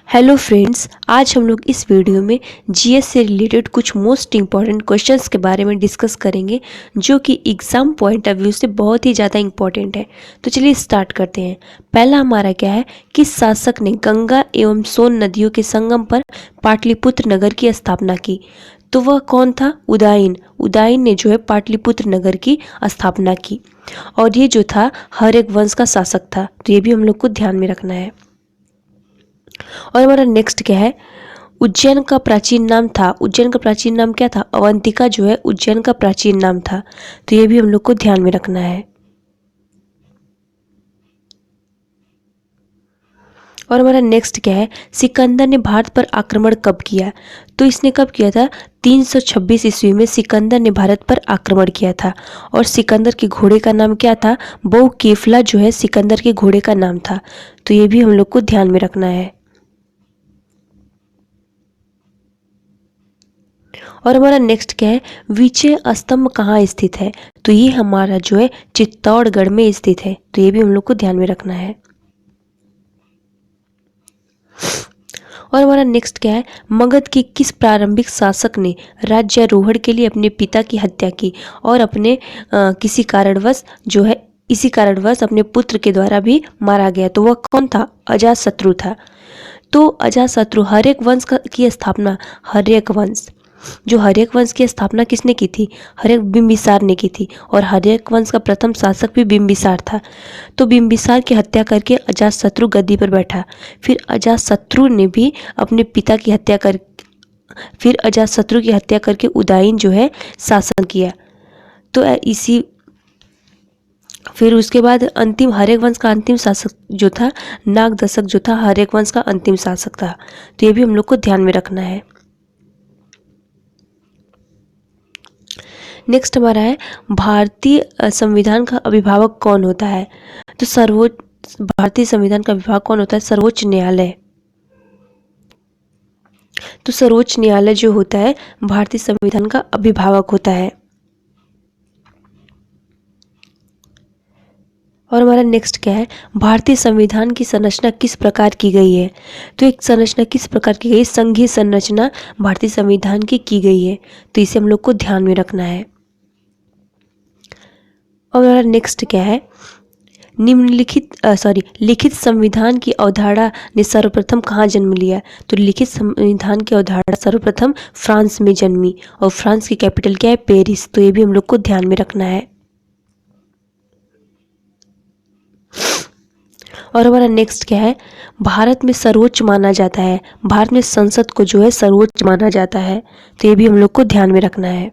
Hello friends, आज हम लोग इस वीडियो में जीएस से रिलेटेड कुछ मोस्ट इम्पॉर्टेंट क्वेश्चंस के बारे में डिस्कस करेंगे जो कि एग्ज़ाम पॉइंट ऑफ व्यू से बहुत ही ज़्यादा इम्पॉर्टेंट है। तो चलिए स्टार्ट करते हैं। पहला हमारा क्या है, किस शासक ने गंगा एवं सोन नदियों के संगम पर पाटलिपुत्र नगर की स्थापना की? तो वह कौन था? उदयन। उदयन ने जो है पाटलिपुत्र नगर की स्थापना की और ये जो था हर्यक वंश का शासक था। तो ये भी हम लोग को ध्यान में रखना है। और हमारा नेक्स्ट क्या है, उज्जैन का प्राचीन नाम था। उज्जैन का प्राचीन नाम क्या था? अवंतिका जो है उज्जैन का प्राचीन नाम था। तो ये भी हम लोग को ध्यान में रखना है। और हमारा नेक्स्ट क्या है, सिकंदर ने भारत पर आक्रमण कब किया? तो इसने कब किया था? 326 ईस्वी में सिकंदर ने भारत पर आक्रमण किया था। और सिकंदर के घोड़े का नाम क्या था? बहु केफला जो है सिकंदर के घोड़े का नाम था। तो ये भी हम लोग को ध्यान में रखना है। और हमारा नेक्स्ट क्या है, विजय स्तंभ कहाँ स्थित है? तो ये हमारा जो है चित्तौड़गढ़ में स्थित है। तो ये भी हम लोग को ध्यान में रखना है। और हमारा नेक्स्ट क्या है, मगध के किस प्रारंभिक शासक ने राज्यारोहण के लिए अपने पिता की हत्या की और अपने किसी कारणवश जो है इसी कारणवश अपने पुत्र के द्वारा भी मारा गया? तो वह कौन था? अजातशत्रु था। तो अजातशत्रु हर्यक वंश की स्थापना, हर्यक वंश जो हर्यक वंश की स्थापना किसने की थी? हर्यक बिंबिसार ने की थी। और हर्यक वंश का प्रथम शासक भी बिंबिसार था। तो बिंबिसार की हत्या करके अजातशत्रु गद्दी पर बैठा। फिर अजातशत्रु ने भी अपने पिता की हत्या कर फिर अजातशत्रु की हत्या करके उदयन जो है शासन किया। तो इसी फिर उसके बाद अंतिम हर्यक वंश का अंतिम शासक जो था नागदशक जो था हर्यक वंश का अंतिम शासक था। तो ये भी हम लोग को ध्यान में रखना है। नेक्स्ट हमारा है, भारतीय संविधान का अभिभावक कौन होता है? तो भारतीय संविधान का अभिभावक कौन होता है? सर्वोच्च न्यायालय। तो सर्वोच्च न्यायालय जो होता है भारतीय संविधान का अभिभावक होता है। और हमारा नेक्स्ट क्या है, भारतीय संविधान की संरचना किस प्रकार की गई है? तो एक संरचना किस प्रकार की गई है? संघीय संरचना भारतीय संविधान की गई है। तो इसे हम लोग को ध्यान में रखना है। और हमारा नेक्स्ट क्या है, लिखित संविधान की अवधारणा ने सर्वप्रथम कहाँ जन्म लिया? तो लिखित संविधान की अवधारणा सर्वप्रथम फ्रांस में जन्मी और फ्रांस की कैपिटल क्या है? पेरिस। तो ये भी हम लोग को ध्यान में रखना है। और हमारा नेक्स्ट क्या है, भारत में सर्वोच्च माना जाता है। भारत में संसद को जो है सर्वोच्च माना जाता है। तो ये भी हम लोग को ध्यान में रखना है।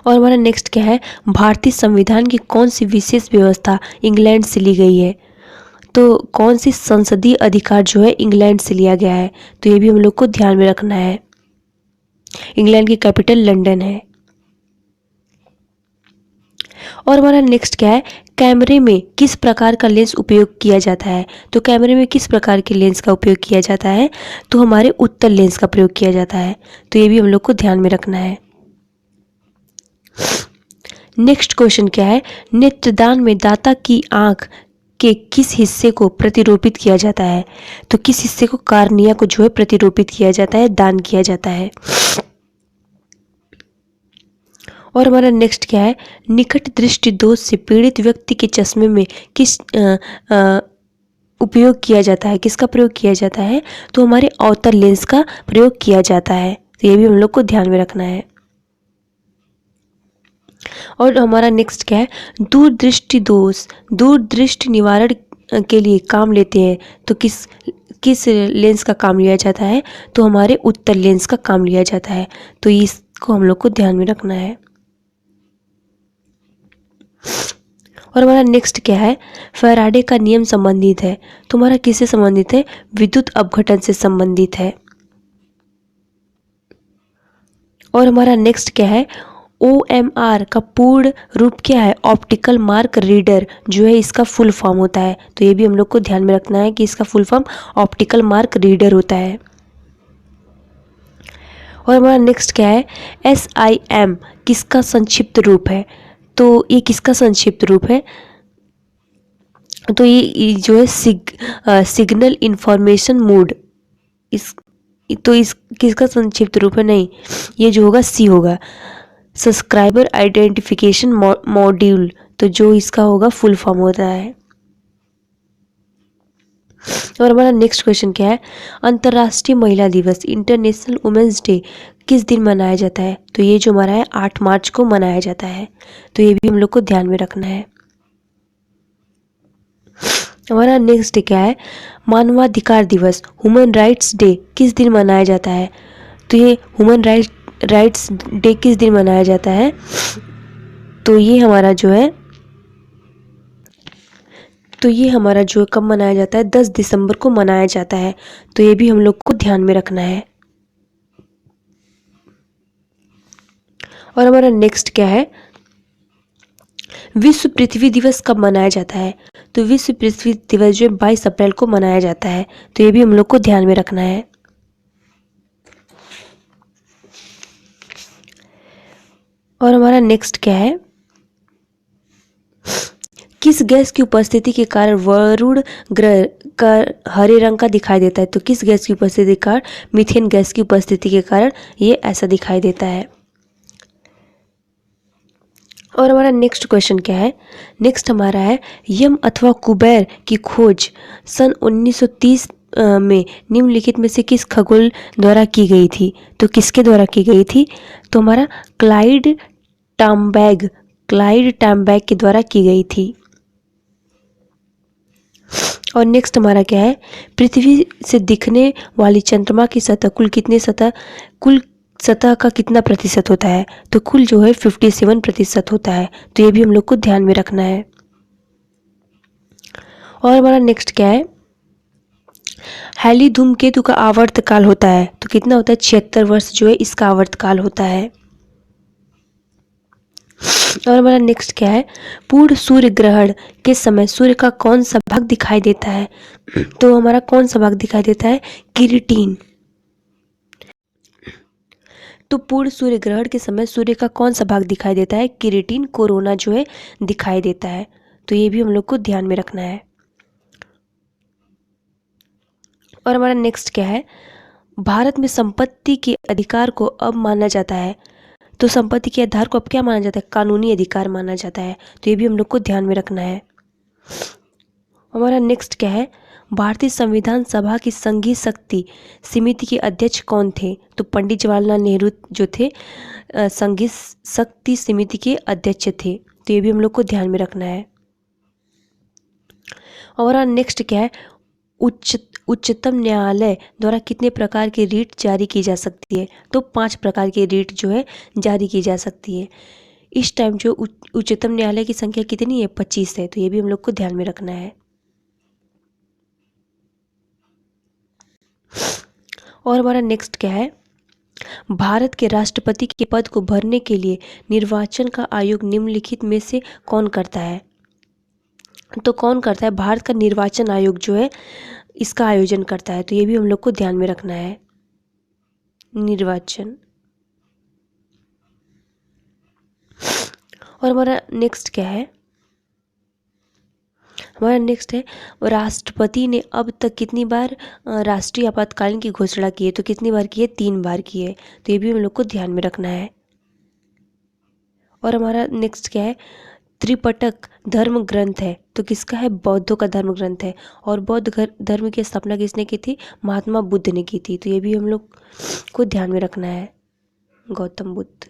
और हमारा नेक्स्ट क्या है, भारतीय संविधान की कौन सी विशेष व्यवस्था इंग्लैंड से ली गई है? तो कौन सी संसदीय अधिकार जो है इंग्लैंड से लिया गया है? तो ये भी हम लोग को ध्यान में रखना है। इंग्लैंड की कैपिटल लंदन है। और हमारा नेक्स्ट क्या है, कैमरे में किस प्रकार का लेंस उपयोग किया जाता है? तो कैमरे में किस प्रकार के लेंस का उपयोग किया जाता है? तो हमारे उत्तल लेंस का प्रयोग किया जाता है। तो ये भी हम लोग को ध्यान में रखना है। नेक्स्ट क्वेश्चन क्या है, नेत्रदान में दाता की आंख के किस हिस्से को प्रतिरोपित किया जाता है? तो किस हिस्से को, कार्निया को जो है प्रतिरोपित किया जाता है, दान किया जाता है। और हमारा नेक्स्ट क्या है, निकट दृष्टि दोष से पीड़ित व्यक्ति के चश्मे में किस उपयोग किया जाता है? किसका प्रयोग किया जाता है? तो हमारे अवतल लेंस का प्रयोग किया जाता है। तो ये भी हम लोग को ध्यान में रखना है। और हमारा नेक्स्ट क्या है, दूरदृष्टि निवारण के लिए काम लेते हैं। तो किस लेंस का काम लिया जाता है? तो हमारे उत्तल लेंस का काम लिया जाता है। तो इसको हम लोग को ध्यान में रखना है। और हमारा नेक्स्ट क्या है, फैराडे का नियम संबंधित है। तो हमारा किससे संबंधित है? विद्युत अपघटन से संबंधित है। और हमारा नेक्स्ट क्या है, OMR का पूर्ण रूप क्या है? ऑप्टिकल मार्क रीडर जो है इसका फुल फॉर्म होता है। तो ये भी हम लोग को ध्यान में रखना है कि इसका full form optical mark reader होता है। और हमारा नेक्स्ट क्या है, SIM किसका संक्षिप्त रूप है? तो ये किसका संक्षिप्त रूप है? तो ये जो है सिग्नल इंफॉर्मेशन मोड, इस तो इस किसका संक्षिप्त रूप है? नहीं, ये जो होगा सी होगा, सब्सक्राइबर आइडेंटिफिकेशन मॉड्यूल। तो जो इसका होगा फुल फॉर्म होता है। और हमारा नेक्स्ट क्वेश्चन क्या है? अंतर्राष्ट्रीय महिला दिवस, इंटरनेशनल वुमेन्स डे किस दिन मनाया जाता है? तो ये जो हमारा है 8 मार्च को मनाया जाता है। तो ये भी हम लोग को ध्यान में रखना है। हमारा नेक्स्ट क्या है? मानवाधिकार दिवस, ह्यूमन राइट्स डे किस दिन मनाया जाता है? तो ये ह्यूमन राइट्स डे किस दिन मनाया जाता है? तो ये हमारा जो है कब मनाया जाता है? 10 दिसंबर को मनाया जाता है। तो ये भी हम लोग को ध्यान में रखना है। और हमारा नेक्स्ट क्या है? विश्व पृथ्वी दिवस कब मनाया जाता है? तो विश्व पृथ्वी दिवस जो है 22 अप्रैल को मनाया जाता है। तो ये भी हम लोग को ध्यान में रखना है। और हमारा नेक्स्ट क्या है? किस गैस की उपस्थिति के कारण वरुण ग्रह का हरे रंग का दिखाई देता है? तो किस गैस की उपस्थिति के कारण? मीथेन गैस की उपस्थिति के कारण ये ऐसा दिखाई देता है। और हमारा नेक्स्ट क्वेश्चन क्या है? नेक्स्ट हमारा है यम अथवा कुबेर की खोज सन 1930 में निम्नलिखित में से किस खगोल द्वारा की गई थी? तो किसके द्वारा की गई थी? तो हमारा क्लाइड टैम्बैग के द्वारा की गई थी। और नेक्स्ट हमारा क्या है? पृथ्वी से दिखने वाली चंद्रमा की सतह कुल सतह का कितना प्रतिशत होता है? तो कुल जो है 57% होता है। तो ये भी हम लोग को ध्यान में रखना है। और हमारा नेक्स्ट क्या है? हैली धूमकेतु का आवर्तकाल होता है तो कितना होता है? 76 वर्ष जो है इसका आवर्तकाल होता है। और हमारा नेक्स्ट क्या है? पूर्ण सूर्य ग्रहण के समय सूर्य का कौन सा भाग दिखाई देता है? तो हमारा कौन सा भाग दिखाई देता है? किरीटिन। तो पूर्ण सूर्य ग्रहण के समय सूर्य का कौन सा भाग दिखाई देता है? किरीटिन कोरोना जो है दिखाई देता है। तो ये भी हम लोग को ध्यान में रखना है। और हमारा नेक्स्ट क्या है? भारत में संपत्ति के अधिकार को अब माना जाता है। तो संपत्ति के आधार को अब क्या माना जाता है? कानूनी अधिकार माना जाता है। तो ये भी हम लोग को ध्यान में रखना है। हमारा नेक्स्ट क्या है? भारतीय संविधान सभा की संघीय शक्ति समिति के अध्यक्ष कौन थे? तो पंडित जवाहरलाल नेहरू जो थे संघीय शक्ति समिति के अध्यक्ष थे। तो ये भी हम लोग को ध्यान में रखना है। और नेक्स्ट क्या है? उच्चतम न्यायालय द्वारा कितने प्रकार की रीट जारी की जा सकती है? तो 5 प्रकार की रीट जो है जारी की जा सकती है। इस टाइम जो उच्चतम न्यायालय की संख्या कितनी है? 25 है। तो ये भी हम लोग को ध्यान में रखना है। और हमारा नेक्स्ट क्या है? भारत के राष्ट्रपति के पद को भरने के लिए निर्वाचन का आयोग निम्नलिखित में से कौन करता है? तो कौन करता है? भारत का निर्वाचन आयोग जो है इसका आयोजन करता है। तो ये भी हम लोग को ध्यान में रखना है। निर्वाचन। और हमारा नेक्स्ट क्या है? हमारा नेक्स्ट है राष्ट्रपति ने अब तक कितनी बार राष्ट्रीय आपातकालीन की घोषणा की है? तो कितनी बार की है? 3 बार की है। तो ये भी हम लोग को ध्यान में रखना है। और हमारा नेक्स्ट क्या है? त्रिपिटक धर्म ग्रंथ है तो किसका है? बौद्धों का धर्म ग्रंथ है। और बौद्ध धर्म की स्थापना किसने की थी? महात्मा बुद्ध ने की थी। तो ये भी हम लोग को ध्यान में रखना है। गौतम बुद्ध।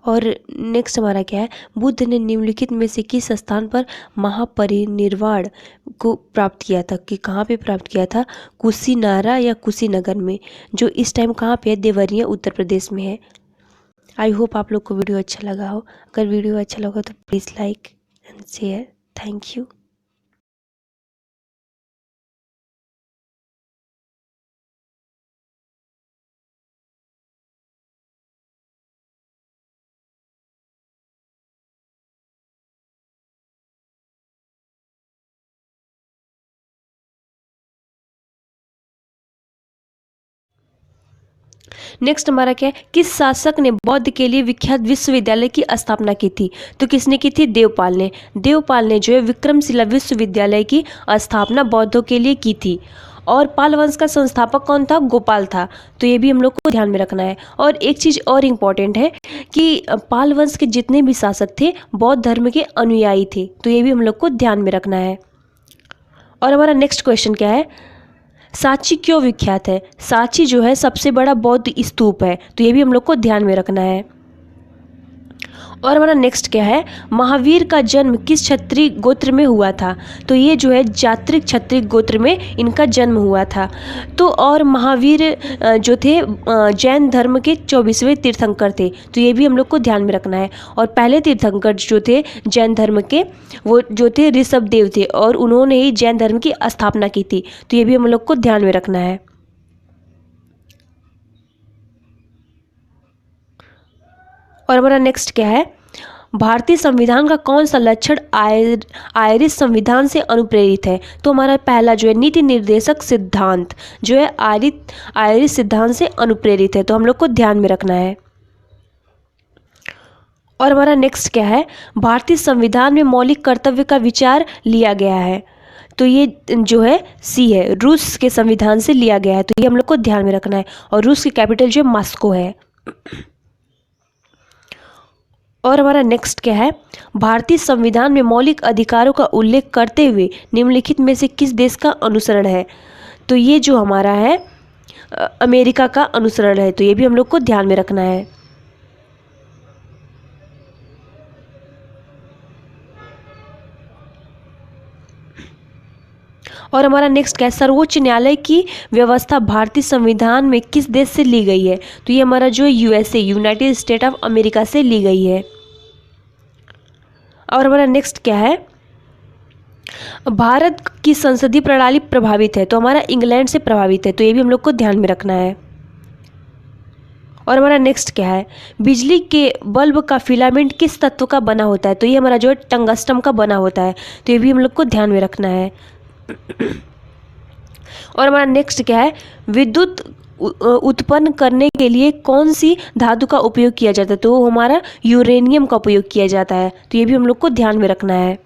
और नेक्स्ट हमारा क्या है? बुद्ध ने निम्नलिखित में से किस स्थान पर महापरिनिर्वाण को प्राप्त किया था? कि कहाँ पे प्राप्त किया था? कुशीनारा या कुशीनगर में, जो इस टाइम कहाँ पे है? देवरिया उत्तर प्रदेश में है। आई होप आप लोग को वीडियो अच्छा लगा हो। अगर वीडियो अच्छा लगा तो please like and share. Thank you. Next हमारा क्या है, किस शासक ने बौद्ध के लिए विख्यात विश्वविद्यालय की स्थापना की थी? तो किसने की थी? देवपाल ने। देवपाल ने जो है विक्रमशिला विश्वविद्यालय की स्थापना बौद्धों के लिए की थी। और पाल वंश का संस्थापक कौन था? गोपाल था। तो ये भी हम लोग को ध्यान में रखना है। और एक चीज़ और इम्पॉर्टेंट है कि पाल वंश के जितने भी शासक थे बौद्ध धर्म के अनुयायी थे। तो ये भी हम लोग को ध्यान में रखना है। और हमारा नेक्स्ट क्वेश्चन क्या है, सांची क्यों विख्यात है? सांची जो है सबसे बड़ा बौद्ध स्तूप है। तो ये भी हम लोग को ध्यान में रखना है। और हमारा नेक्स्ट क्या है, महावीर का जन्म किस क्षत्रिय गोत्र में हुआ था? तो ये जो है जात्रिक क्षत्रिय गोत्र में इनका जन्म हुआ था। तो और महावीर जो थे जैन धर्म के 24वें तीर्थंकर थे। तो ये भी हम लोग को ध्यान में रखना है। और पहले तीर्थंकर जो थे जैन धर्म के, वो जो थे ऋषभदेव थे और उन्होंने ही जैन धर्म की स्थापना की थी। तो ये भी हम लोग को ध्यान में रखना है। और हमारा नेक्स्ट क्या है, भारतीय संविधान का कौन सा लक्षण आयरिश संविधान से अनुप्रेरित है? तो हमारा पहला जो है नीति निर्देशक सिद्धांत जो है आयरिश सिद्धांत से अनुप्रेरित है। तो हम लोग को ध्यान में रखना है। और हमारा नेक्स्ट क्या है, भारतीय संविधान में मौलिक कर्तव्य का विचार लिया गया है। तो ये जो है सी है, रूस के संविधान से लिया गया है। तो ये हम लोग को ध्यान में रखना है। और रूस की कैपिटल जो है मॉस्को है। और हमारा नेक्स्ट क्या है, भारतीय संविधान में मौलिक अधिकारों का उल्लेख करते हुए निम्नलिखित में से किस देश का अनुसरण है? तो ये जो हमारा है अमेरिका का अनुसरण है। तो ये भी हम लोग को ध्यान में रखना है। और हमारा नेक्स्ट क्या है, सर्वोच्च न्यायालय की व्यवस्था भारतीय संविधान में किस देश से ली गई है? तो ये हमारा जो है USA, United state of America से ली गई है। और हमारा नेक्स्ट क्या है, भारत की संसदीय प्रणाली प्रभावित है। तो हमारा इंग्लैंड से प्रभावित है। तो ये भी हम लोग को ध्यान में रखना है। और हमारा नेक्स्ट क्या है, बिजली के बल्ब का फिलामेंट किस तत्व का बना होता है? तो ये हमारा जो है टंगस्टन का बना होता है। तो ये भी हम लोग को ध्यान में रखना है। और हमारा नेक्स्ट क्या है, विद्युत उत्पन्न करने के लिए कौन सी धातु का उपयोग किया जाता है? तो वो हमारा यूरेनियम का उपयोग किया जाता है। तो ये भी हम लोग को ध्यान में रखना है।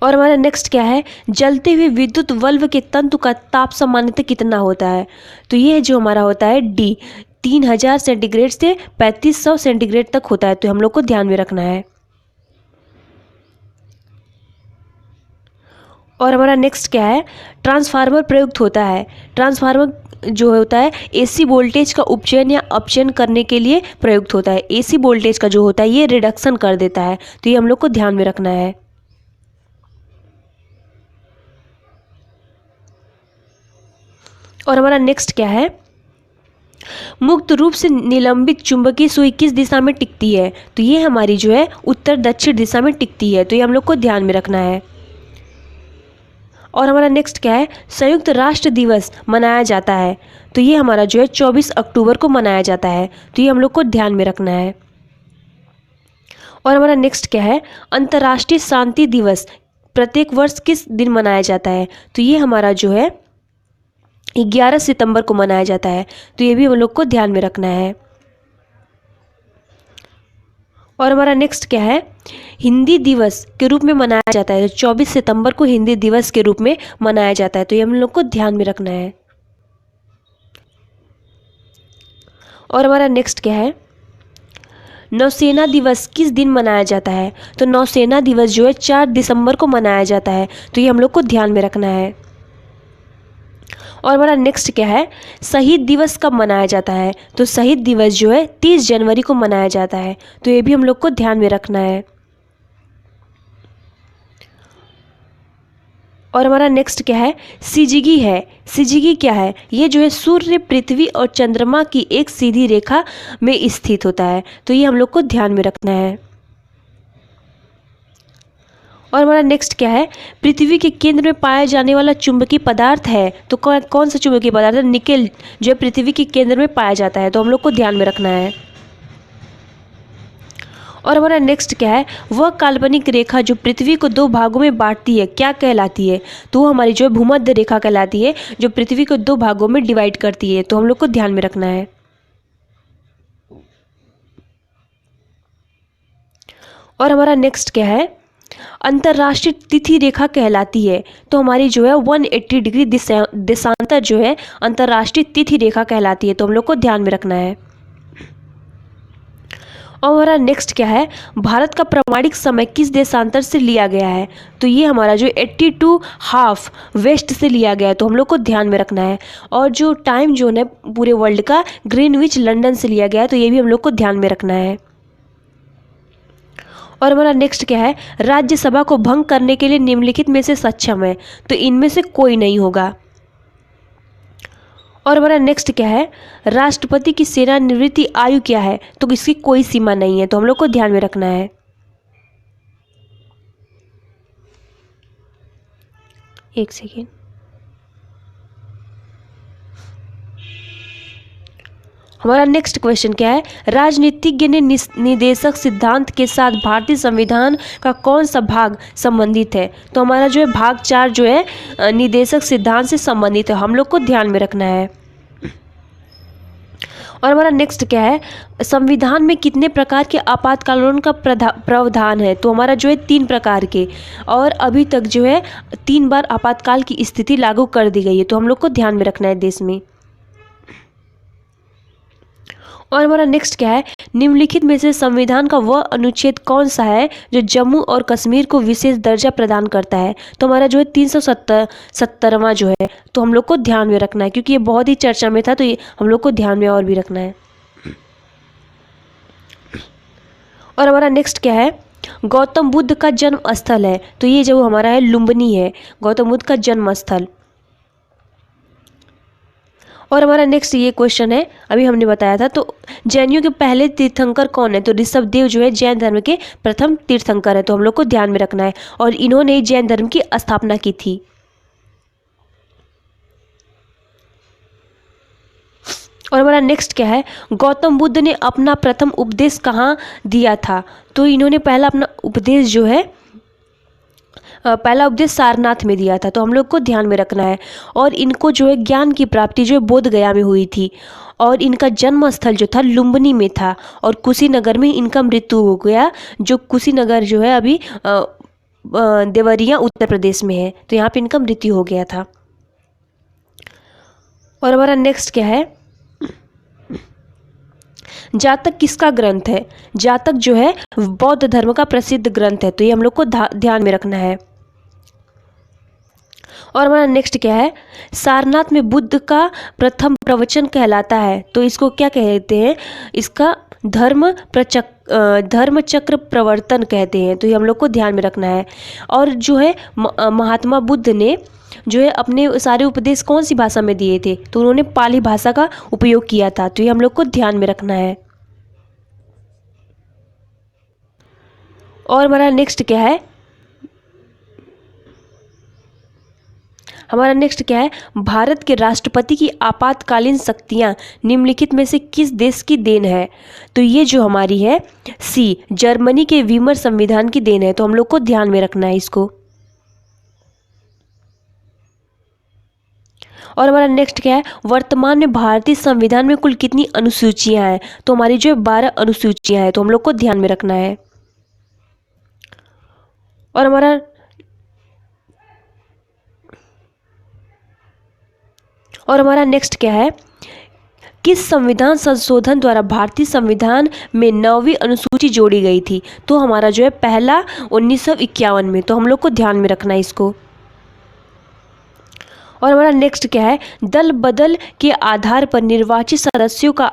और हमारा नेक्स्ट क्या है, जलते हुए विद्युत बल्ब के तंतु का ताप सामान्यतः कितना होता है? तो ये जो हमारा होता है डी, 3000 सेंटीग्रेड से 3500 सेंटीग्रेड तक होता है। तो हम लोग को ध्यान में रखना है। और हमारा नेक्स्ट क्या है, ट्रांसफार्मर प्रयुक्त होता है। ट्रांसफार्मर जो होता है एसी वोल्टेज का उपचयन या अपचयन करने के लिए प्रयुक्त होता है। एसी वोल्टेज का जो होता है ये रिडक्शन कर देता है। तो ये हम लोग को ध्यान में रखना है। और हमारा नेक्स्ट क्या है, मुक्त रूप से निलंबित चुंबकीय सुई किस दिशा में टिकती है? तो ये हमारी जो है उत्तर दक्षिण दिशा में टिकती है। तो ये हम लोग को ध्यान में रखना है। और हमारा नेक्स्ट क्या है, संयुक्त राष्ट्र दिवस मनाया जाता है। तो ये हमारा जो है 24 अक्टूबर को मनाया जाता है। तो ये हम लोग को ध्यान में रखना है। और हमारा नेक्स्ट क्या है, अंतर्राष्ट्रीय शांति दिवस प्रत्येक वर्ष किस दिन मनाया जाता है? तो ये हमारा जो है 11 सितंबर को मनाया जाता है। तो ये भी हम लोग को ध्यान में रखना है। और हमारा नेक्स्ट क्या है, हिंदी दिवस के रूप में मनाया जाता है। 24 सितंबर को हिंदी दिवस के रूप में मनाया जाता है। तो ये हम लोग को ध्यान में रखना है। और हमारा नेक्स्ट क्या है, नौसेना दिवस किस दिन मनाया जाता है? तो नौसेना दिवस जो है 4 दिसंबर को मनाया जाता है। तो ये हम लोग को ध्यान में रखना है। और हमारा नेक्स्ट क्या है, शहीद दिवस कब मनाया जाता है? तो शहीद दिवस जो है 30 जनवरी को मनाया जाता है। तो ये भी हम लोग को ध्यान में रखना है। और हमारा नेक्स्ट क्या है, सिजिगी है। सिजिगी क्या है, ये जो है सूर्य, पृथ्वी और चंद्रमा की एक सीधी रेखा में स्थित होता है। तो ये हम लोग को ध्यान में रखना है। और हमारा नेक्स्ट क्या है, पृथ्वी के केंद्र में पाया जाने वाला चुंबकीय पदार्थ है। तो कौन सा चुंबकीय पदार्थ है? निकेल जो है पृथ्वी के केंद्र में पाया जाता है। तो हम लोग को ध्यान में रखना है। और हमारा नेक्स्ट क्या है, वह काल्पनिक रेखा जो पृथ्वी को दो भागों में बांटती है क्या कहलाती है? तो वो हमारी जो है भूमध्य रेखा कहलाती है, जो पृथ्वी को दो भागों में डिवाइड करती है। तो हम लोग को ध्यान में रखना है। और हमारा नेक्स्ट क्या है, अंतर्राष्ट्रीय तिथि रेखा कहलाती है। तो हमारी जो है 180 डिग्री देशांतर जो है अंतर्राष्ट्रीय तिथि रेखा कहलाती है। तो हम लोग को ध्यान में रखना है। और हमारा नेक्स्ट क्या है, भारत का प्रमाणिक समय किस देशांतर से लिया गया है? तो ये हमारा जो 82½ वेस्ट से लिया गया है। तो हम लोग को ध्यान में रखना है। और जो टाइम जोन है पूरे वर्ल्ड का ग्रीनविच लंदन से लिया गया है। तो ये भी हम लोग को ध्यान में रखना है। और हमारा नेक्स्ट क्या है, राज्यसभा को भंग करने के लिए निम्नलिखित में से सक्षम है? तो इनमें से कोई नहीं होगा। और हमारा नेक्स्ट क्या है, राष्ट्रपति की सेवानिवृत्ति आयु क्या है? तो इसकी कोई सीमा नहीं है। तो हम लोग को ध्यान में रखना है। एक सेकेंड। हमारा नेक्स्ट क्वेश्चन क्या है, राजनीतिज्ञ ने निदेशक सिद्धांत के साथ भारतीय संविधान का कौन सा भाग संबंधित है? तो हमारा जो है भाग 4 जो है निदेशक सिद्धांत से संबंधित है। हम लोग को ध्यान में रखना है। और हमारा नेक्स्ट क्या है, संविधान में कितने प्रकार के आपातकालों का प्रावधान है? तो हमारा जो है 3 प्रकार के। और अभी तक जो है 3 बार आपातकाल की स्थिति लागू कर दी गई है। तो हम लोग को ध्यान में रखना है देश में। और हमारा नेक्स्ट क्या है, निम्नलिखित में से संविधान का वह अनुच्छेद कौन सा है जो जम्मू और कश्मीर को विशेष दर्जा प्रदान करता है? तो हमारा जो है 370वां जो है। तो हम लोग को ध्यान में रखना है क्योंकि ये बहुत ही चर्चा में था। तो ये हम लोग को ध्यान में और भी रखना है। और हमारा नेक्स्ट क्या है, गौतम बुद्ध का जन्म स्थल है? तो ये जो हमारा है लुम्बिनी है, गौतम बुद्ध का जन्म स्थल। और हमारा नेक्स्ट ये क्वेश्चन है, अभी हमने बताया था। तो जैनियों के पहले तीर्थंकर कौन है? तो ऋषभदेव जो है जैन धर्म के प्रथम तीर्थंकर है। तो हम लोग को ध्यान में रखना है। और इन्होंने ही जैन धर्म की स्थापना की थी। और हमारा नेक्स्ट क्या है, गौतम बुद्ध ने अपना प्रथम उपदेश कहाँ दिया था? तो इन्होंने पहला अपना उपदेश जो है पहला उपदेश सारनाथ में दिया था। तो हम लोग को ध्यान में रखना है। और इनको जो है ज्ञान की प्राप्ति जो है बोध गया में हुई थी। और इनका जन्म स्थल जो था लुम्बिनी में था। और कुशीनगर में इनका मृत्यु हो गया, जो कुशीनगर जो है अभी देवरिया उत्तर प्रदेश में है। तो यहाँ पे इनका मृत्यु हो गया था। और हमारा नेक्स्ट क्या है, जातक किसका ग्रंथ है? जातक जो है बौद्ध धर्म का प्रसिद्ध ग्रंथ है। तो ये हम लोग को ध्यान में रखना है। और हमारा नेक्स्ट क्या है, सारनाथ में बुद्ध का प्रथम प्रवचन कहलाता है। तो इसको क्या कहते हैं? इसका धर्मचक्र प्रवर्तन कहते हैं। तो ये हम लोग को ध्यान में रखना है। और जो है महात्मा बुद्ध ने जो है अपने सारे उपदेश कौन सी भाषा में दिए थे? तो उन्होंने पाली भाषा का उपयोग किया था। तो ये हम लोग को ध्यान में रखना है। और हमारा नेक्स्ट क्या है, हमारा नेक्स्ट क्या है, भारत के राष्ट्रपति की आपातकालीन शक्तियां निम्नलिखित में से किस देश की देन है? तो ये जो हमारी है सी, जर्मनी के वीमर संविधान की देन है। तो हम लोग को ध्यान में रखना है इसको। और हमारा नेक्स्ट क्या है, वर्तमान में भारतीय संविधान में कुल कितनी अनुसूचियां हैं? तो हमारी जो 12 अनुसूचियां हैं। तो हम लोग को ध्यान में रखना है। और हमारा नेक्स्ट क्या है, किस संविधान संशोधन द्वारा भारतीय संविधान में 9वीं अनुसूची जोड़ी गई थी? तो हमारा जो है पहला 1951 में। तो हम लोग को ध्यान में रखना है इसको। और हमारा नेक्स्ट क्या है, दल बदल के आधार पर निर्वाचित सदस्यों का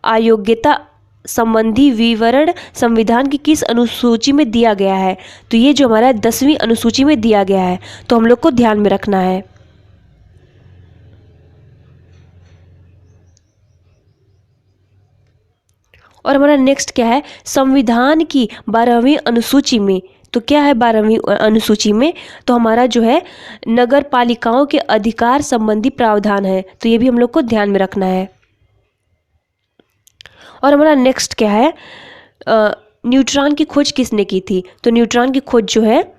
अयोग्यता संबंधी विवरण संविधान की किस अनुसूची में दिया गया है? तो ये जो हमारा 10वीं अनुसूची में दिया गया है। तो हम लोग को ध्यान में रखना है। और हमारा नेक्स्ट क्या है, संविधान की 12वीं अनुसूची में। तो क्या है 12वीं अनुसूची में? तो हमारा जो है नगर पालिकाओं के अधिकार संबंधी प्रावधान है। तो ये भी हम लोग को ध्यान में रखना है। और हमारा नेक्स्ट क्या है, न्यूट्रॉन की खोज किसने की थी? तो न्यूट्रॉन की खोज जो है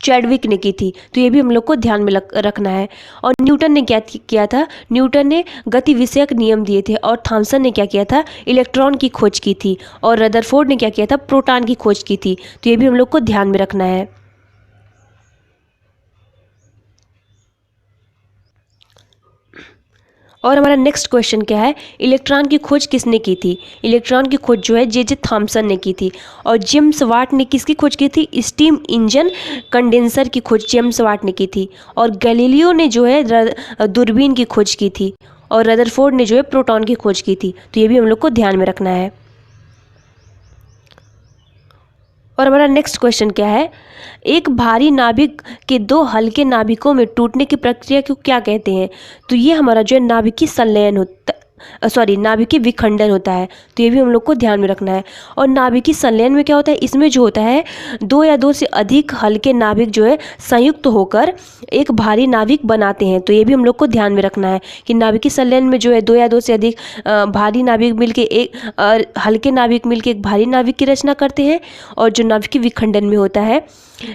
चैडविक ने की थी। तो ये भी हम लोग को ध्यान में रखना है। और न्यूटन ने क्या किया था? न्यूटन ने गति विषयक नियम दिए थे। और थॉमसन ने क्या किया था? इलेक्ट्रॉन की खोज की थी। और रदरफोर्ड ने क्या किया था? प्रोटॉन की खोज की थी। तो ये भी हम लोग को ध्यान में रखना है। और हमारा नेक्स्ट क्वेश्चन क्या है? इलेक्ट्रॉन की खोज किसने की थी? इलेक्ट्रॉन की खोज जो है जे थॉमसन ने की थी। और जेम्स वाट ने किसकी खोज की थी? स्टीम इंजन कंडेंसर की खोज जेम्स वाट ने की थी। और गैलीलियो ने जो है दूरबीन की खोज की थी। और रदरफोर्ड ने जो है प्रोटॉन की खोज की थी। तो ये भी हम लोग को ध्यान में रखना है। और हमारा नेक्स्ट क्वेश्चन क्या है? एक भारी नाभिक के दो हल्के नाभिकों में टूटने की प्रक्रिया को क्या कहते हैं? तो ये हमारा जो है नाभिकीय संलयन होता नाभिकीय विखंडन होता है। तो ये भी हम लोग को ध्यान में रखना है। और नाभिकीय संलयन में क्या होता है? इसमें जो होता है दो या दो से अधिक हल्के नाभिक जो है संयुक्त होकर एक भारी नाभिक बनाते हैं। तो ये भी हम लोग को ध्यान में रखना है कि नाभिकीय संलयन में जो है दो या दो से अधिक भारी नाभिक मिलके एक हल्के नाभिक मिलके एक भारी नाभिक की रचना करते हैं। और जो नाभिकीय विखंडन में होता है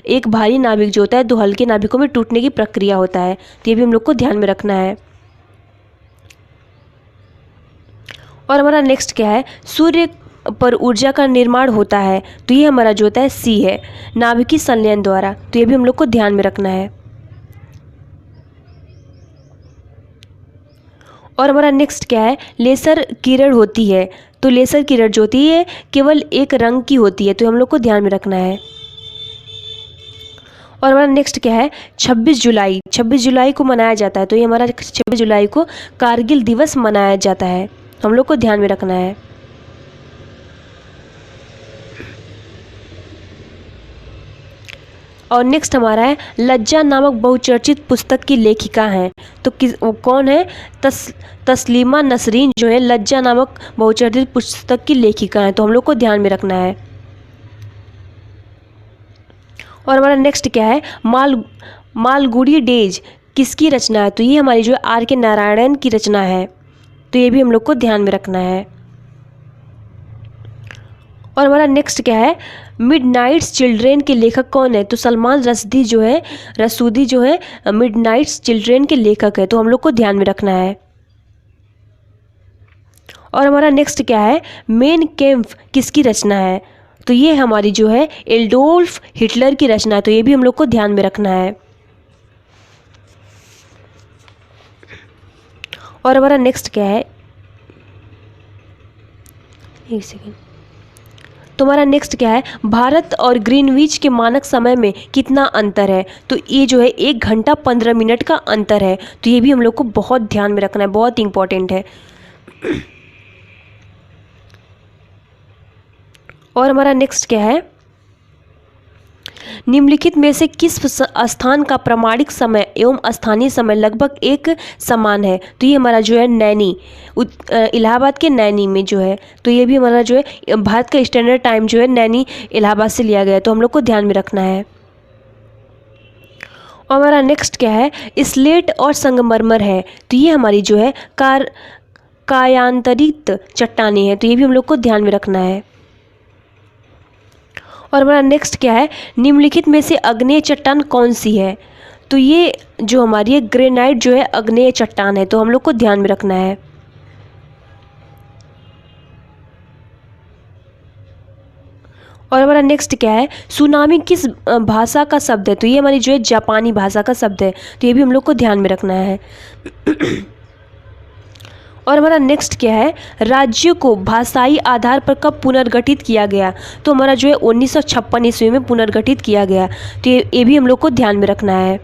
एक भारी नाभिक जो होता है दो हल्के नाभिकों में टूटने की प्रक्रिया होता है। तो ये भी हम लोग को ध्यान में रखना है। और हमारा नेक्स्ट क्या है? सूर्य पर ऊर्जा का निर्माण होता है। तो ये हमारा जो होता है सी है, नाभिकीय संलयन द्वारा। तो ये भी हम लोग को ध्यान में रखना है। और हमारा नेक्स्ट क्या है? लेसर किरण होती है। तो लेसर किरण जो होती है केवल एक रंग की होती है। तो हम लोग को ध्यान में रखना है। और हमारा नेक्स्ट क्या है? 26 जुलाई को मनाया जाता है। तो ये हमारा 26 जुलाई को कारगिल दिवस मनाया जाता है। हम लोग को ध्यान में रखना है। और नेक्स्ट हमारा है लज्जा नामक बहुचर्चित पुस्तक की लेखिका हैं। तो वो कौन है? तस्लीमा नसरीन जो है लज्जा नामक बहुचर्चित पुस्तक की लेखिका हैं। तो हम लोग को ध्यान में रखना है। और हमारा नेक्स्ट क्या है? मालगुडी डेज किसकी रचना है? तो ये हमारी जो आर के नारायणन की रचना है। तो ये भी हम लोग को ध्यान में रखना है। और हमारा नेक्स्ट क्या है? मिडनाइट्स चिल्ड्रेन के लेखक कौन है? तो सलमान रसूदी जो है मिडनाइट्स चिल्ड्रेन के लेखक है। तो हम लोग को ध्यान में रखना है। और हमारा नेक्स्ट क्या है? मेन कैम्प किसकी रचना है? तो ये हमारी जो है एडोल्फ हिटलर की रचना है। तो ये भी हम लोग को ध्यान में रखना है। और हमारा नेक्स्ट क्या है? एक सेकेंड। तो हमारा नेक्स्ट क्या है? भारत और ग्रीनविच के मानक समय में कितना अंतर है? तो ये जो है 1 घंटा 15 मिनट का अंतर है। तो ये भी हम लोग को बहुत ध्यान में रखना है, बहुत इंपॉर्टेंट है। और हमारा नेक्स्ट क्या है? निम्नलिखित में से किस स्थान का प्रमाणिक समय एवं स्थानीय समय लगभग एक समान है? तो ये हमारा जो है नैनी, इलाहाबाद के नैनी में जो है। तो ये भी हमारा जो है भारत का स्टैंडर्ड टाइम जो है नैनी इलाहाबाद से लिया गया है। तो हम लोग को ध्यान में रखना है। और हमारा नेक्स्ट क्या है? स्लेट और संगमरमर है। तो ये हमारी जो है कायांतरित चट्टानें हैं। तो ये भी हम लोग को ध्यान में रखना है। और हमारा नेक्स्ट क्या है? निम्नलिखित में से अग्नेय चट्टान कौन सी है? तो ये जो हमारी है ग्रेनाइट जो है अग्नेय चट्टान है। तो हम लोग को ध्यान में रखना है। और हमारा नेक्स्ट क्या है? सुनामी किस भाषा का शब्द है? तो ये हमारी जो है जापानी भाषा का शब्द है। तो ये भी हम लोग को ध्यान में रखना है। और हमारा नेक्स्ट क्या है? राज्यों को भाषाई आधार पर कब पुनर्गठित किया गया? तो हमारा जो है 1956 ईस्वी में पुनर्गठित किया गया। तो ये भी हम लोग को ध्यान में रखना है।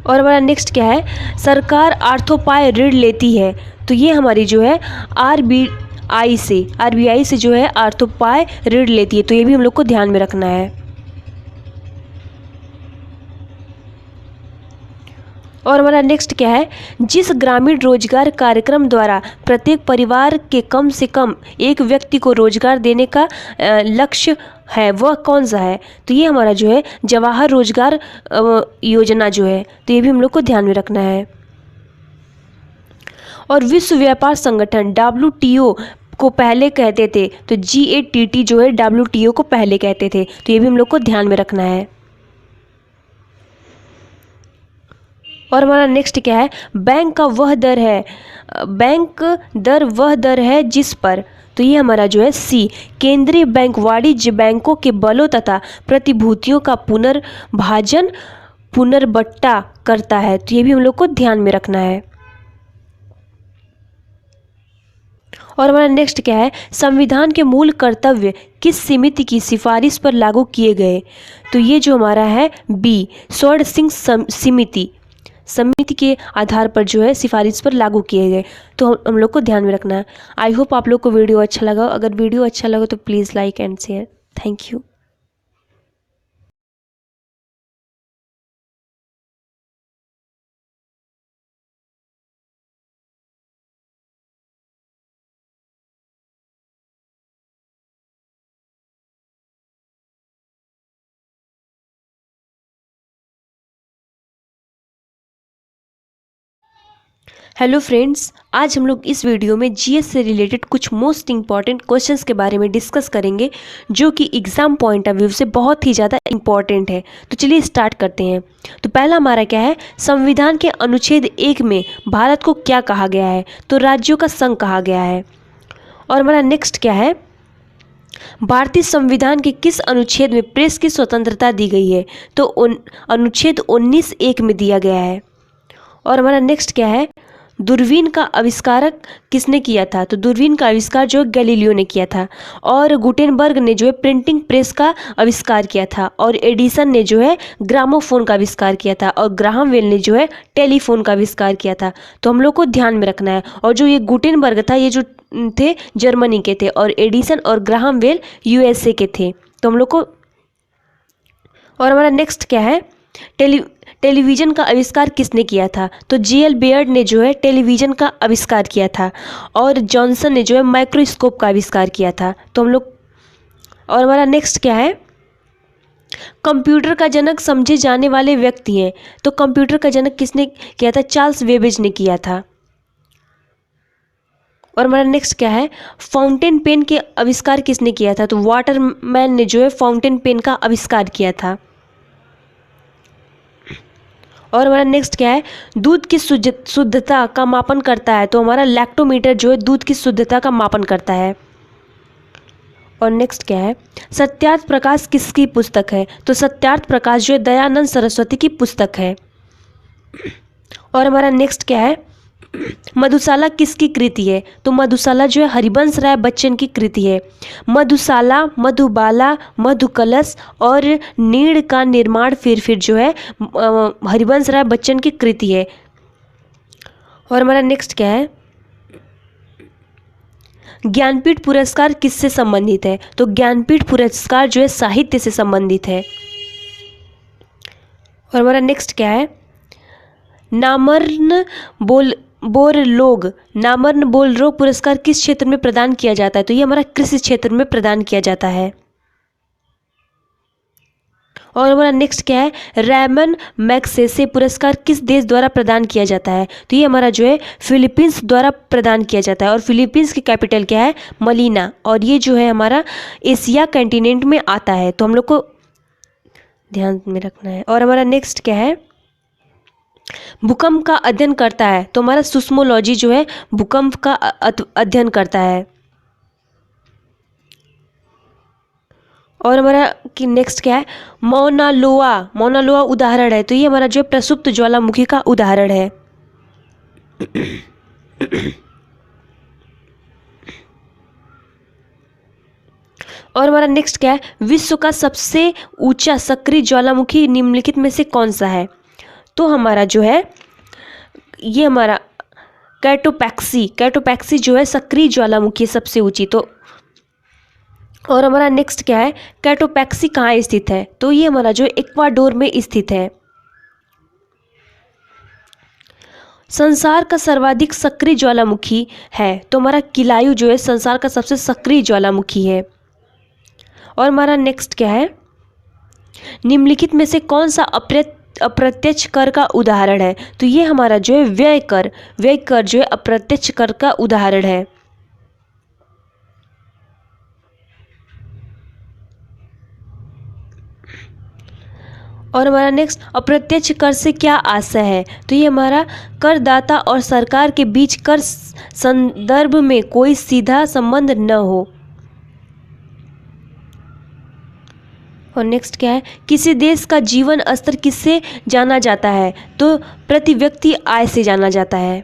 और हमारा नेक्स्ट क्या है? सरकार आर्थोपाय ऋण लेती है। तो ये हमारी जो है आरबीआई से जो है आर्थोपाय ऋण लेती है। तो ये भी हम लोग को ध्यान में रखना है। और हमारा नेक्स्ट क्या है? जिस ग्रामीण रोजगार कार्यक्रम द्वारा प्रत्येक परिवार के कम से कम एक व्यक्ति को रोजगार देने का लक्ष्य है वह कौन सा है? तो ये हमारा जो है जवाहर रोजगार योजना जो है। तो ये भी हम लोग को ध्यान में रखना है। और विश्व व्यापार संगठन WTO को पहले कहते थे, तो GATT जो है WTO को पहले कहते थे, तो ये भी हम लोग को ध्यान में रखना है। और हमारा नेक्स्ट क्या है, बैंक दर वह दर है जिस पर, तो ये हमारा जो है C, केंद्रीय बैंक वाणिज्य बैंकों के बलों तथा प्रतिभूतियों का पुनर्बट्टा करता है, तो ये भी हम लोग को ध्यान में रखना है। और हमारा नेक्स्ट क्या है, संविधान के मूल कर्तव्य किस समिति की सिफारिश पर लागू किए गए, तो ये जो हमारा है B, स्वर्ण सिंह समिति के आधार पर जो है सिफारिश पर लागू किए गए, तो हम लोग को ध्यान में रखना है। आई होप आप लोग को वीडियो अच्छा लगा। अगर वीडियो अच्छा लगा तो please like and share. Thank you. Hello friends, आज हम लोग इस वीडियो में GS से रिलेटेड कुछ मोस्ट इंपॉर्टेंट क्वेश्चंस के बारे में डिस्कस करेंगे, जो कि एग्जाम पॉइंट ऑफ व्यू से बहुत ही ज़्यादा इंपॉर्टेंट है। तो चलिए स्टार्ट करते हैं। तो पहला हमारा क्या है, संविधान के अनुच्छेद 1 में भारत को क्या कहा गया है, तो राज्यों का संघ कहा गया है। और हमारा नेक्स्ट क्या है, भारतीय संविधान के किस अनुच्छेद में प्रेस की स्वतंत्रता दी गई है, तो अनुच्छेद 19(1) में दिया गया है। और हमारा नेक्स्ट क्या है, दूरबीन का आविष्कारक किसने किया था, तो दूरबीन का आविष्कार जो गैलीलियो ने किया था। और गुटेनबर्ग ने जो है प्रिंटिंग प्रेस का आविष्कार किया था। और एडिसन ने जो है ग्रामोफोन का आविष्कार किया था। और ग्राहम बेल ने जो है टेलीफोन का आविष्कार किया था। तो हम लोग को ध्यान में रखना है। और जो ये गुटेनबर्ग था, ये जो थे जर्मनी के थे, और एडिसन और ग्राहम बेल USA के थे। तो हम लोग को, और हमारा नेक्स्ट क्या है, टेलीविज़न का आविष्कार किसने किया था, तो JL बेयर्ड ने जो है टेलीविज़न का आविष्कार किया था। और जॉनसन ने जो है माइक्रोस्कोप का आविष्कार किया था। तो हम लोग, और हमारा नेक्स्ट क्या है, कंप्यूटर का जनक समझे जाने वाले व्यक्ति हैं, तो कंप्यूटर का जनक किसने किया था, चार्ल्स बेबेज ने किया था। और हमारा नेक्स्ट क्या है, फाउंटेन पेन के आविष्कार किसने किया था, तो वाटरमैन ने जो है फाउंटेन पेन का आविष्कार किया था। और हमारा नेक्स्ट क्या है, दूध की शुद्धता का मापन करता है, तो हमारा लैक्टोमीटर जो है दूध की शुद्धता का मापन करता है। और नेक्स्ट क्या है, सत्यार्थ प्रकाश किसकी पुस्तक है, तो सत्यार्थ प्रकाश जो है दयानंद सरस्वती की पुस्तक है। और हमारा नेक्स्ट क्या है, मधुशाला किसकी कृति है, तो मधुशाला जो है हरिवंश राय बच्चन की कृति है। मधुशाला, मधुबाला, मधुकलश और नीड़ का निर्माण फिर जो है हरिवंश राय बच्चन की कृति है। और हमारा नेक्स्ट क्या है, ज्ञानपीठ पुरस्कार किससे संबंधित है, तो ज्ञानपीठ पुरस्कार जो है साहित्य से संबंधित है। और हमारा नेक्स्ट क्या है, नामर्न बोरलोग पुरस्कार किस क्षेत्र में प्रदान किया जाता है, तो ये हमारा कृषि क्षेत्र में प्रदान किया जाता है। और हमारा नेक्स्ट क्या है, रैमन मैग्सेसे पुरस्कार किस देश द्वारा प्रदान किया जाता है, तो ये हमारा जो है फिलीपींस द्वारा प्रदान किया जाता है। और फिलीपींस की कैपिटल क्या है, मनीला। और ये जो है हमारा एशिया कंटिनेंट में आता है, तो हम लोग को ध्यान में रखना है। और हमारा नेक्स्ट क्या है, भूकंप का अध्ययन करता है, तो हमारा सुस्मोलॉजी जो है भूकंप का अध्ययन करता है। और हमारा कि नेक्स्ट क्या है, मौना लोआ उदाहरण है, तो ये हमारा जो है प्रसुप्त ज्वालामुखी का उदाहरण है। और हमारा नेक्स्ट क्या है, विश्व का सबसे ऊंचा सक्रिय ज्वालामुखी निम्नलिखित में से कौन सा है, तो हमारा जो है ये हमारा कैटोपैक्सी जो है सक्रिय ज्वालामुखी सबसे ऊंची। तो और हमारा नेक्स्ट क्या है, कैटोपैक्सी कहाँ स्थित है, तो ये हमारा जो इक्वाडोर में स्थित है। संसार का सर्वाधिक सक्रिय ज्वालामुखी है, तो हमारा किलायु जो है संसार का सबसे सक्रिय ज्वालामुखी है। और हमारा नेक्स्ट क्या है, निम्नलिखित में से कौन सा अप्रत्यक्ष कर का उदाहरण है। तो ये हमारा जो है व्यय कर जो है अप्रत्यक्ष कर का उदाहरण है। और हमारा नेक्स्ट, अप्रत्यक्ष कर से क्या आशय है? तो ये हमारा करदाता और सरकार के बीच कर संदर्भ में कोई सीधा संबंध न हो। और नेक्स्ट क्या है? किसी देश का जीवन स्तर किससे जाना जाता है? तो प्रति व्यक्ति आय से जाना जाता है।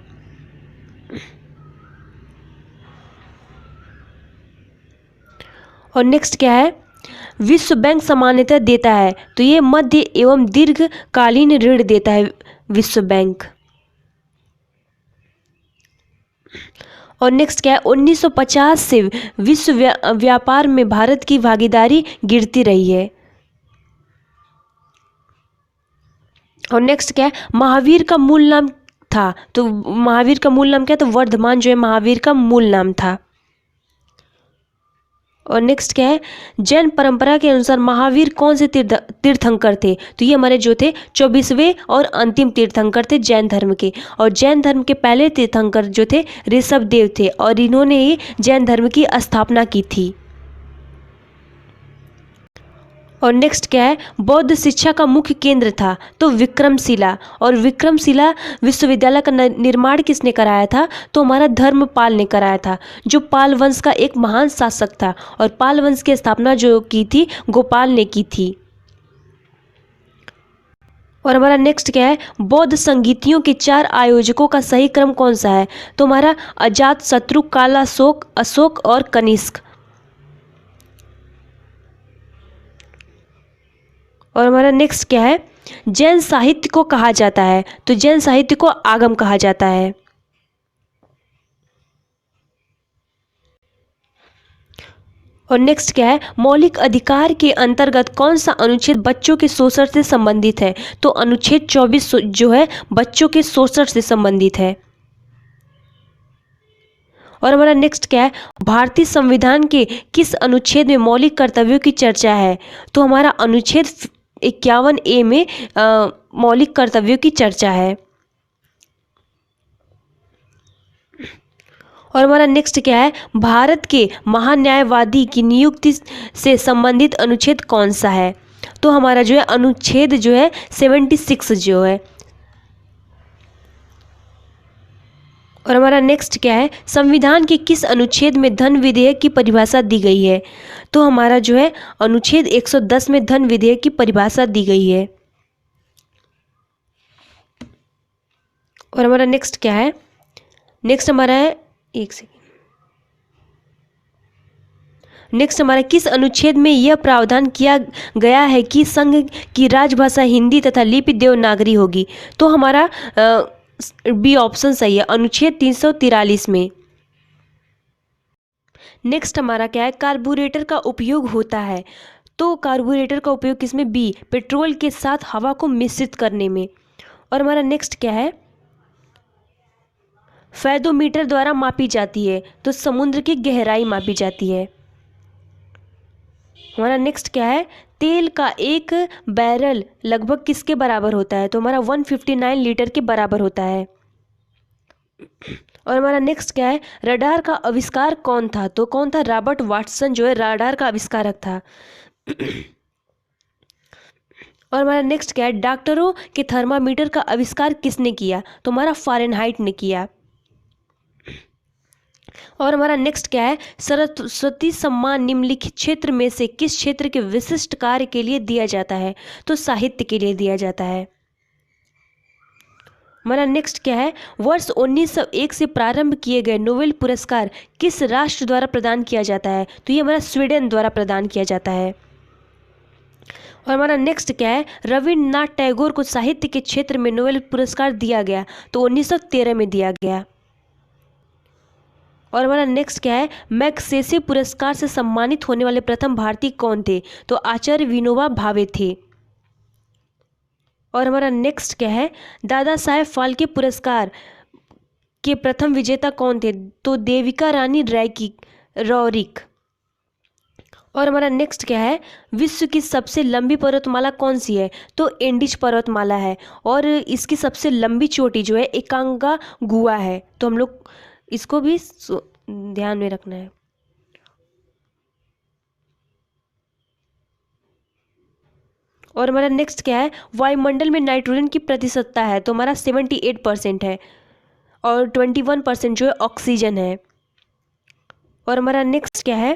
और नेक्स्ट क्या है? विश्व बैंक सामान्यतः देता है। तो ये मध्य एवं दीर्घकालीन ऋण देता है विश्व बैंक। और नेक्स्ट क्या है? 1950 से विश्व व्यापार में भारत की भागीदारी गिरती रही है। और नेक्स्ट क्या है? महावीर का मूल नाम था। तो महावीर का मूल नाम क्या? तो वर्धमान जो है महावीर का मूल नाम था। और नेक्स्ट क्या है? जैन परंपरा के अनुसार महावीर कौन से तीर्थंकर थे? तो ये हमारे जो थे 24वें और अंतिम तीर्थंकर थे जैन धर्म के। और जैन धर्म के पहले तीर्थंकर जो थे ऋषभ देव थे और इन्होंने ही जैन धर्म की स्थापना की थी। और नेक्स्ट क्या है? बौद्ध शिक्षा का मुख्य केंद्र था। तो विक्रमशिला। और विक्रमशिला विश्वविद्यालय का निर्माण किसने कराया था? तो हमारा धर्मपाल ने कराया था, जो पाल वंश का एक महान शासक था। और पाल वंश की स्थापना जो की थी गोपाल ने की थी। और हमारा नेक्स्ट क्या है? बौद्ध संगीतियों के 4 आयोजकों का सही क्रम कौन सा है? तो हमारा अजात शत्रु, कालाशोक, अशोक और कनिष्क। और हमारा नेक्स्ट क्या है? जैन साहित्य को कहा जाता है। तो जैन साहित्य को आगम कहा जाता है। और नेक्स्ट क्या है? मौलिक अधिकार के अंतर्गत कौन सा अनुच्छेद बच्चों के शोषण से संबंधित है? तो अनुच्छेद 24 जो है बच्चों के शोषण से संबंधित है। और हमारा नेक्स्ट क्या है? भारतीय संविधान के किस अनुच्छेद में मौलिक कर्तव्यों की चर्चा है? तो हमारा अनुच्छेद 51A में मौलिक कर्तव्यों की चर्चा है। और हमारा नेक्स्ट क्या है? भारत के महान्यायवादी की नियुक्ति से संबंधित अनुच्छेद कौन सा है? तो हमारा जो है अनुच्छेद जो है 76 जो है। और हमारा नेक्स्ट क्या है? संविधान के किस अनुच्छेद में धन विधेयक की परिभाषा दी गई है? तो हमारा जो है अनुच्छेद 110 में धन विधेयक की परिभाषा दी गई है। और हमारा नेक्स्ट क्या है? नेक्स्ट हमारा है, एक सेकेंड, नेक्स्ट हमारा किस अनुच्छेद में यह प्रावधान किया गया है कि संघ की राजभाषा हिंदी तथा लिपि देवनागरी होगी? तो हमारा बी ऑप्शन सही है, अनुच्छेद 343 में। नेक्स्ट हमारा क्या है? कार्बोरेटर का उपयोग होता है। तो कार्बोरेटर का उपयोग किसमें? बी, पेट्रोल के साथ हवा को मिश्रित करने में। और हमारा नेक्स्ट क्या है? फेदोमीटर द्वारा मापी जाती है। तो समुद्र की गहराई मापी जाती है। हमारा नेक्स्ट क्या है? तेल का एक बैरल लगभग किसके बराबर होता है? तो हमारा 159 लीटर के बराबर होता है। और हमारा नेक्स्ट क्या है? रडार का आविष्कार कौन था? तो कौन था? रॉबर्ट वाटसन जो है रडार का आविष्कारक था। और हमारा नेक्स्ट क्या है? डॉक्टरों के थर्मामीटर का आविष्कार किसने किया? तो हमारा फारेनहाइट ने किया। और हमारा नेक्स्ट क्या है? सरस्वती सम्मान निम्नलिखित क्षेत्र में से किस क्षेत्र के विशिष्ट कार्य के लिए दिया जाता है? तो साहित्य के लिए दिया जाता है। हमारा नेक्स्ट क्या है? वर्ष 1901 से प्रारंभ किए गए नोबेल पुरस्कार किस राष्ट्र द्वारा प्रदान किया जाता है? तो ये हमारा स्वीडन द्वारा प्रदान किया जाता है। और हमारा नेक्स्ट क्या है? रविन्द्रनाथ टैगोर को साहित्य के क्षेत्र में नोबेल पुरस्कार दिया गया। तो 1913 में दिया गया। और हमारा नेक्स्ट क्या है? मैग्सेसे पुरस्कार से सम्मानित होने वाले प्रथम भारतीय कौन थे? तो आचार्य विनोबा भावे थे। और हमारा नेक्स्ट क्या है? दादा साहेब फाल्के पुरस्कार के प्रथम विजेता कौन थे? तो देविका रानी रॉरिक। और हमारा नेक्स्ट क्या है, विश्व की सबसे लंबी पर्वतमाला कौन सी है? तो एंडीज पर्वतमाला है। और इसकी सबसे लंबी चोटी जो है एकांगा गुआ है। तो हम लोग इसको भी ध्यान में रखना है। और हमारा नेक्स्ट क्या है, वायुमंडल में नाइट्रोजन की प्रतिशतता है? तो हमारा 78% है। और 21% जो है ऑक्सीजन है। और हमारा नेक्स्ट क्या है,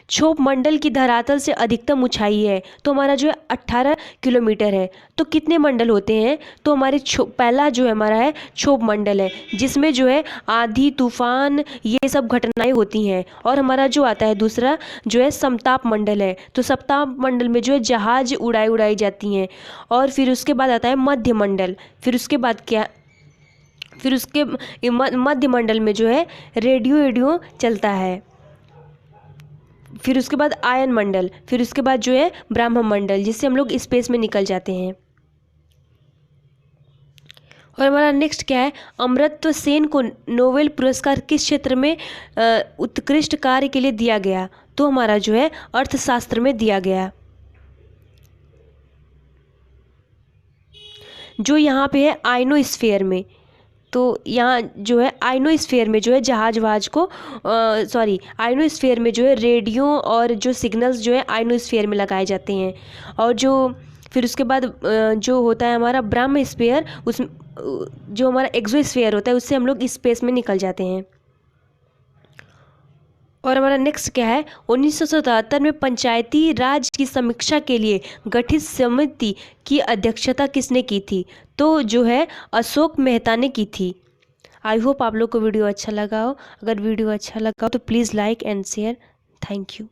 क्षोभ मंडल की धरातल से अधिकतम ऊंचाई है? तो हमारा जो है 18 किलोमीटर है। तो कितने मंडल होते हैं? तो हमारे पहला जो है हमारा है क्षोभ मंडल है, जिसमें जो है आंधी तूफान ये सब घटनाएं होती हैं। और हमारा जो आता है दूसरा जो है समताप मंडल है। तो समताप मंडल में जो है जहाज उड़ाई जाती हैं। और फिर उसके बाद आता है मध्य मंडल। फिर उसके बाद क्या, फिर उसके मध्य मंडल में जो है रेडियो चलता है। फिर उसके बाद आयन मंडल। फिर उसके बाद जो है ब्रह्म मंडल, जिससे हम लोग स्पेस में निकल जाते हैं। और हमारा नेक्स्ट क्या है, अमर्त्य सेन को नोबेल पुरस्कार किस क्षेत्र में उत्कृष्ट कार्य के लिए दिया गया? तो हमारा जो है अर्थशास्त्र में दिया गया। जो यहाँ पे है आइनोस्फीयर में। तो यहाँ जो है आइनोस्फीयर में जो है जहाज वहाज को आइनोस्फीयर में जो है रेडियो और जो सिग्नल्स जो है आइनोस्फीयर में लगाए जाते हैं। और जो फिर उसके बाद जो होता है हमारा ब्रह्मस्फीयर, उस जो हमारा एक्सोस्फीयर होता है, उससे हम लोग स्पेस में निकल जाते हैं। और हमारा नेक्स्ट क्या है, 1977 में पंचायती राज की समीक्षा के लिए गठित समिति की अध्यक्षता किसने की थी? तो जो है अशोक मेहता ने की थी। आई होप आप लोग को वीडियो अच्छा लगा हो। अगर वीडियो अच्छा लगा हो तो please like and share. Thank you.